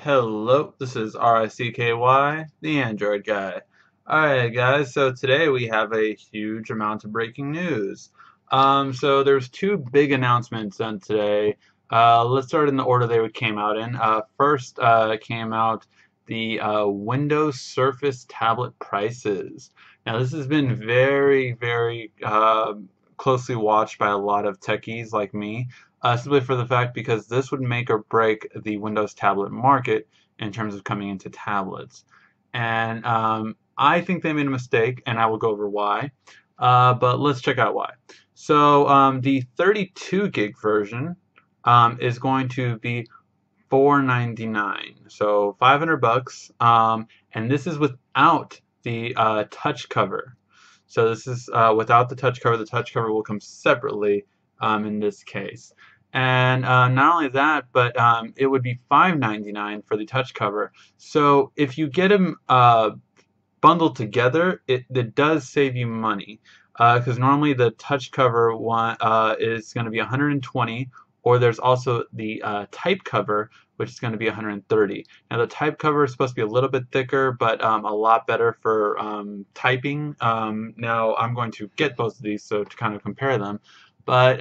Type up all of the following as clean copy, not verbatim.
Hello, this is RICKY, the Android guy. Alright guys, so today we have a huge amount of breaking news. So there's two big announcements done today. Let's start in the order they came out in. First came out the Windows Surface tablet prices. Now this has been very closely watched by a lot of techies like me. Simply for the fact because this would make or break the Windows tablet market in terms of coming into tablets. And I think they made a mistake, and I will go over why. But let's check out why. So the 32 gig version is going to be $499, so 500 bucks. And this is without the touch cover. So this is without the touch cover. The touch cover will come separately in this case. And not only that, but it would be $599 for the touch cover. So if you get them bundled together, it does save you money. Because normally the touch cover one is going to be $120, or there's also the type cover, which is going to be $130. Now the type cover is supposed to be a little bit thicker, but a lot better for typing. Now I'm going to get both of these so to kind of compare them. But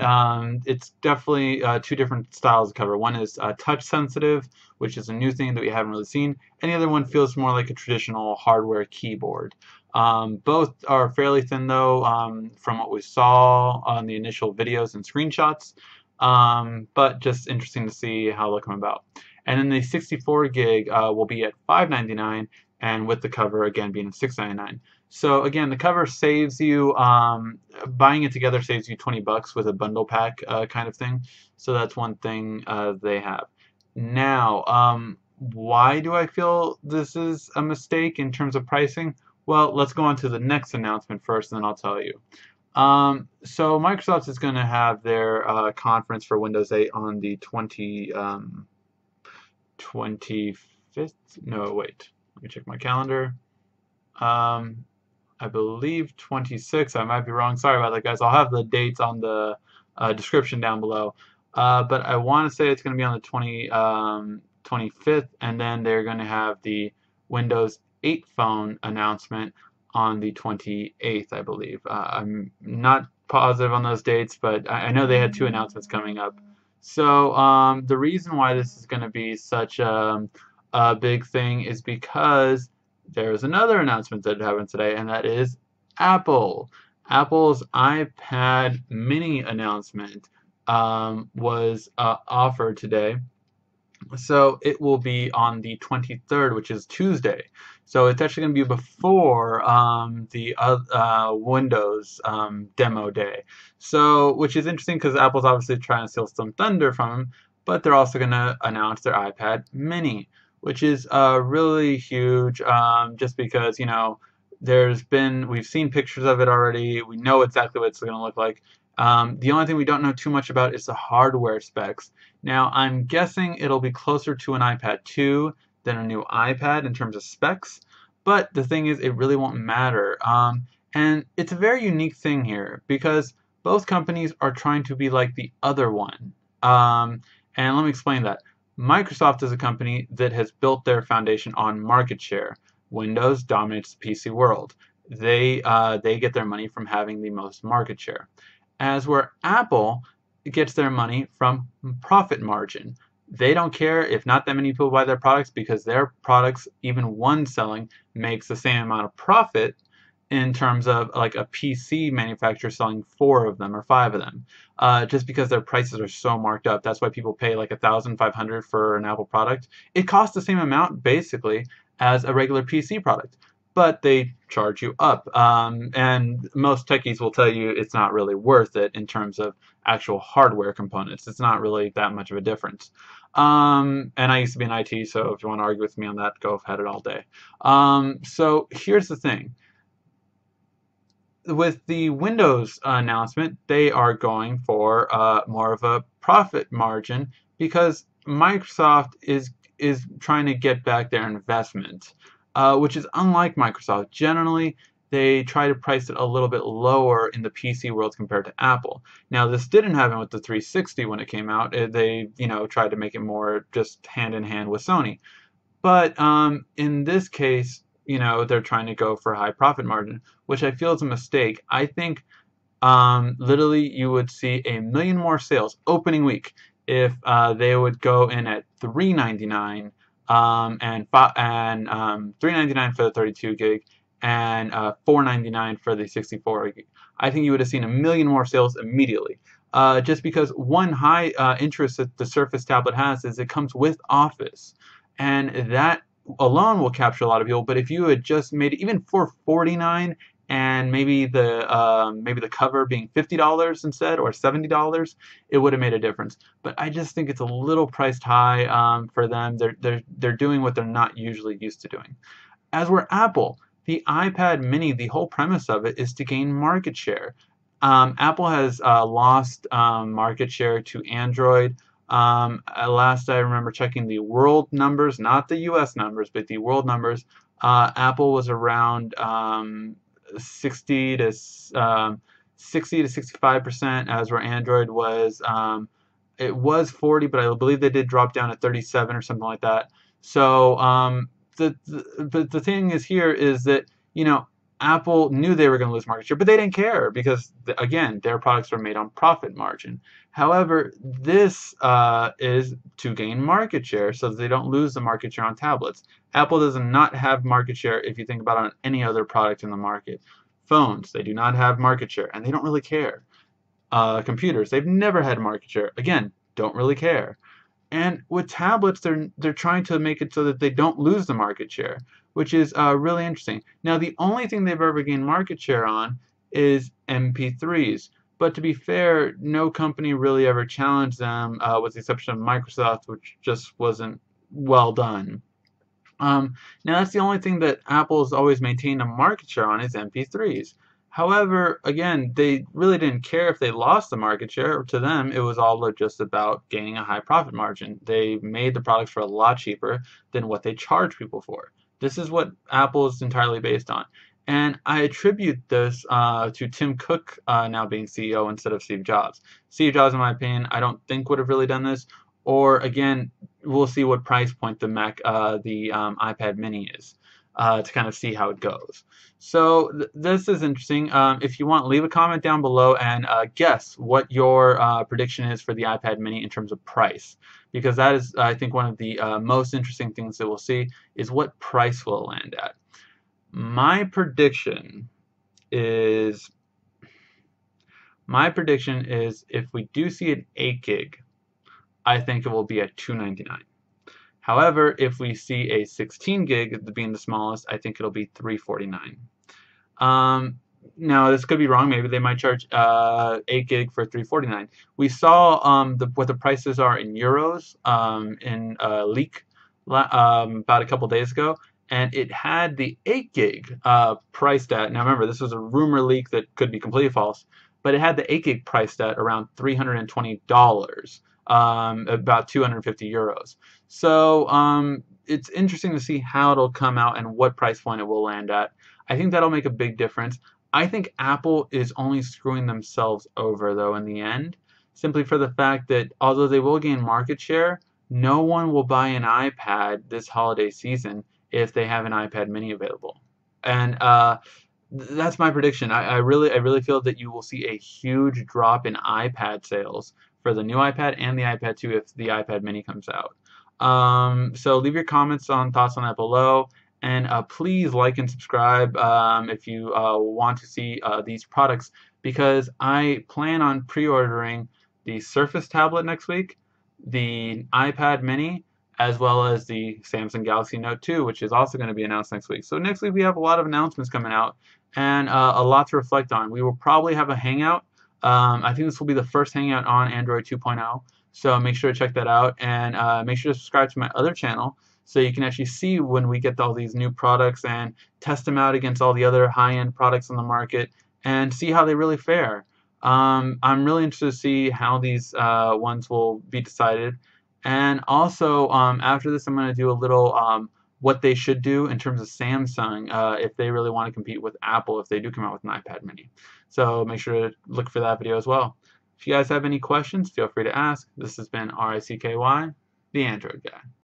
it's definitely two different styles of cover. One is touch sensitive, which is a new thing that we haven't really seen, and the other one feels more like a traditional hardware keyboard. Both are fairly thin though, from what we saw on the initial videos and screenshots, but just interesting to see how they'll come about. And then the 64 gig will be at $599, and with the cover again being $699. So again, the cover saves you, buying it together saves you 20 bucks with a bundle pack kind of thing. So that's one thing they have. Now, why do I feel this is a mistake in terms of pricing? Well, let's go on to the next announcement first, and then I'll tell you. So Microsoft is going to have their conference for Windows 8 on the 25th. No, wait. Let me check my calendar. I believe 26. I might be wrong. Sorry about that, guys. I'll have the dates on the description down below. But I want to say it's going to be on the 25th, and then they're going to have the Windows 8 phone announcement on the 28th, I believe. I'm not positive on those dates, but I know they had two announcements coming up. So the reason why this is going to be such a big thing is because there's another announcement that happened today, and that is Apple. Apple's iPad mini announcement was offered today. So it will be on the 23rd, which is Tuesday. So it's actually going to be before the Windows demo day. So, which is interesting because Apple's obviously trying to steal some thunder from them, but they're also going to announce their iPad mini, which is really huge, just because, you know, we've seen pictures of it already. We know exactly what it's going to look like. The only thing we don't know too much about is the hardware specs. Now, I'm guessing it'll be closer to an iPad 2 than a new iPad in terms of specs, but the thing is, it really won't matter. And it's a very unique thing here because both companies are trying to be like the other one. And let me explain that. Microsoft is a company that has built their foundation on market share. Windows dominates the PC world. They get their money from having the most market share. As where Apple gets their money from profit margin. They don't care if not that many people buy their products because their products, even one selling, makes the same amount of profit in terms of like a PC manufacturer selling 4 of them or 5 of them, just because their prices are so marked up. That's why people pay like $1,500 for an Apple product. It costs the same amount basically as a regular PC product, but they charge you up. And most techies will tell you it's not really worth it in terms of actual hardware components. It's not really that much of a difference. And I used to be in IT, so if you want to argue with me on that, go ahead it all day. So here's the thing. With the Windows announcement, they are going for more of a profit margin because Microsoft is trying to get back their investment, which is unlike Microsoft. Generally, they try to price it a little bit lower in the PC world compared to Apple. Now, this didn't happen with the 360 when it came out. They, you know, tried to make it more just hand in hand with Sony. But in this case, they're trying to go for a high profit margin, which I feel is a mistake. I think literally you would see a million more sales opening week if they would go in at $399 and $399 for the 32 gig and $499 for the 64 gig. I think you would have seen a million more sales immediately. Just because one high interest that the Surface tablet has is it comes with Office, and that alone will capture a lot of people. But if you had just made it even for $49 and maybe the cover being $50 instead or $70, it would have made a difference. But I just think it's a little priced high for them. They're doing what they're not usually used to doing. As we're Apple, the iPad mini, the whole premise of it is to gain market share. Apple has lost market share to Android. Last I remember checking the world numbers, not the US numbers, but the world numbers, Apple was around 60 to 65%, as where Android was it was 40, but I believe they did drop down to 37 or something like that. So the thing is here is that Apple knew they were going to lose market share, but they didn't care because again their products are made on profit margin. However, this is to gain market share so that they don't lose the market share on tablets. Apple does not have market share if you think about on any other product in the market. Phones, they do not have market share, and they don't really care. Computers, they've never had market share. Again, don't really care. And with tablets, they're trying to make it so that they don't lose the market share, which is really interesting. Now, the only thing they've ever gained market share on is MP3s. But to be fair, no company really ever challenged them, with the exception of Microsoft, which just wasn't well done. Now that's the only thing that Apple has always maintained a market share on is MP3s. However, again, they really didn't care if they lost the market share. To them, it was all just about gaining a high profit margin. They made the products for a lot cheaper than what they charge people for. This is what Apple is entirely based on. And I attribute this to Tim Cook now being CEO instead of Steve Jobs. Steve Jobs, in my opinion, I don't think would have really done this. Or again, we'll see what price point the iPad Mini is to kind of see how it goes. So this is interesting. If you want, leave a comment down below and guess what your prediction is for the iPad Mini in terms of price, because that is, I think, one of the most interesting things that we'll see is what price will it land at. My prediction is if we do see an 8 gig, I think it will be at $299. However, if we see a 16 gig being the smallest, I think it'll be $349. Now this could be wrong. Maybe they might charge 8 gig for $349. We saw what the prices are in euros in a leak about a couple days ago, and it had the 8 gig priced at. Now remember, this was a rumor leak that could be completely false, but it had the 8 gig priced at around $320. About 250 euros. So it's interesting to see how it'll come out and what price point it will land at. I think that'll make a big difference. I think Apple is only screwing themselves over, though, in the end, simply for the fact that although they will gain market share, no one will buy an iPad this holiday season if they have an iPad mini available. And that's my prediction. I really feel that you will see a huge drop in iPad sales for the new iPad and the iPad 2 if the iPad mini comes out. So leave your comments on thoughts on that below, and please like and subscribe if you want to see these products, because I plan on pre-ordering the Surface tablet next week, the iPad mini, as well as the Samsung Galaxy Note 2, which is also going to be announced next week. So next week we have a lot of announcements coming out and a lot to reflect on. We will probably have a hangout. I think this will be the first hangout on Android 2.0, so make sure to check that out, and make sure to subscribe to my other channel so you can actually see when we get all these new products and test them out against all the other high-end products on the market and see how they really fare. I'm really interested to see how these ones will be decided. And also, after this, I'm going to do a little what they should do in terms of Samsung if they really want to compete with Apple if they do come out with an iPad mini. So make sure to look for that video as well. If you guys have any questions, feel free to ask. This has been RICKY, the Android Guy.